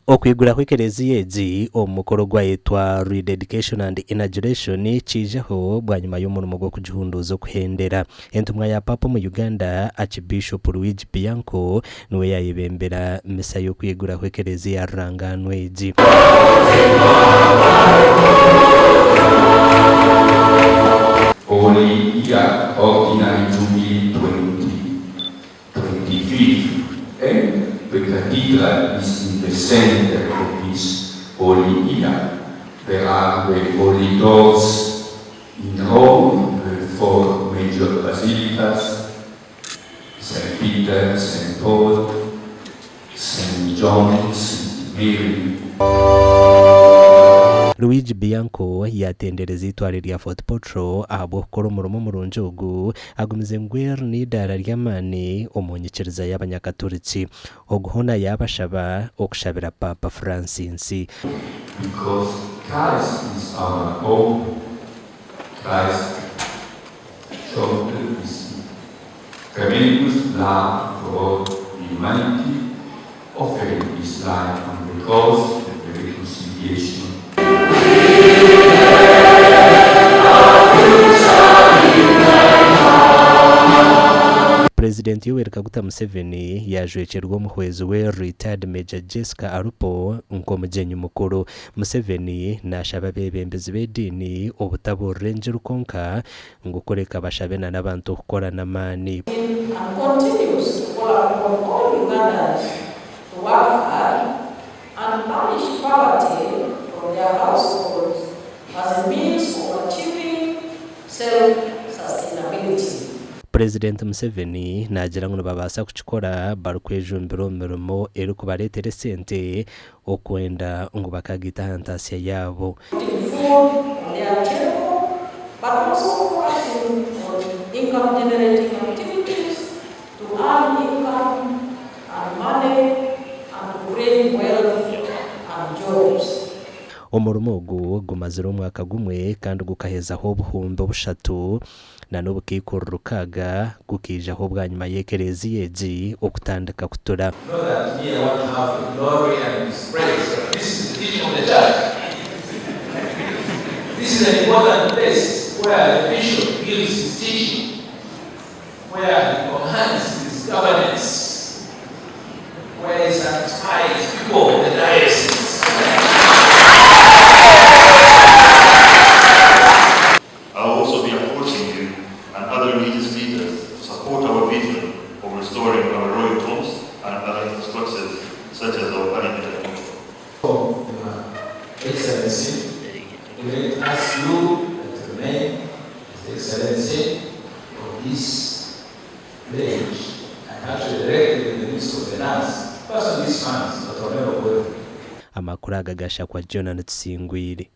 Okwigura kw'ekereziya egi omukoro gwayetwa Rededication and Inauguration kijeho bwa nyuma y'omurimo gwo kugihunduza okuhendera. Entumwa ya Papa mu Uganda Archbishop Luigi Bianco niwe yayebembera misa y'okwigura kw'ekereziya rangano egi. Holy Year Ordinary Jubilee 2023, and the cathedral is in the center of this Holy Year. There are the holy doors in Rome, the four major basilicas, St. Peter, St. Paul, St. John, St. Mary. Luigi Bianco yatendereza itware rya Fort Portal abo kora umurimo murunje ogu agumize ngwer ni dara ry'amani omunyikiriza y'abanyakatoliki oguhona yabashaba okushabira Papa Francis. Because Christ is our hope. Christ showed his tremendous love for humanity, offering his life on the cross for the reconciliation. President Yoweri Kaguta Museveni yajwekerwa omuhwezi we retired Major Jessica Arupo nk'omugenyi mukuru. Museveni nashaba bebembezi b'edini obutaburira enjiru konka ngukoreka bashabena n'abantu okukora n'amaani. President Museveni nagira ngo babasa kuchikora barukwejumbira omirimo eri kubaretera sente okwenda ngo bakagita hantasiya yabo. Omurimo ogu gumazira omwaka gumwe kandi gukahezaho obuhumbi bushatu na n'obukiikururukaga gukijaho bwa nyuma y'ekereziya egi okutandika kutura. This is an important place where the bishop gives his teaching, where he commands his governance, where he satisfies people of the diocese. I will also be approaching you and other religious leaders to support our vision of restoring our royal tombs and other structures such as our parliament. Excellency, we ask you to remain the excellency of this village and actually directly in the midst of the nuns. First of these funds, but I'll never go. Amakuru agagasha kwa Jonathan Tsingwiri.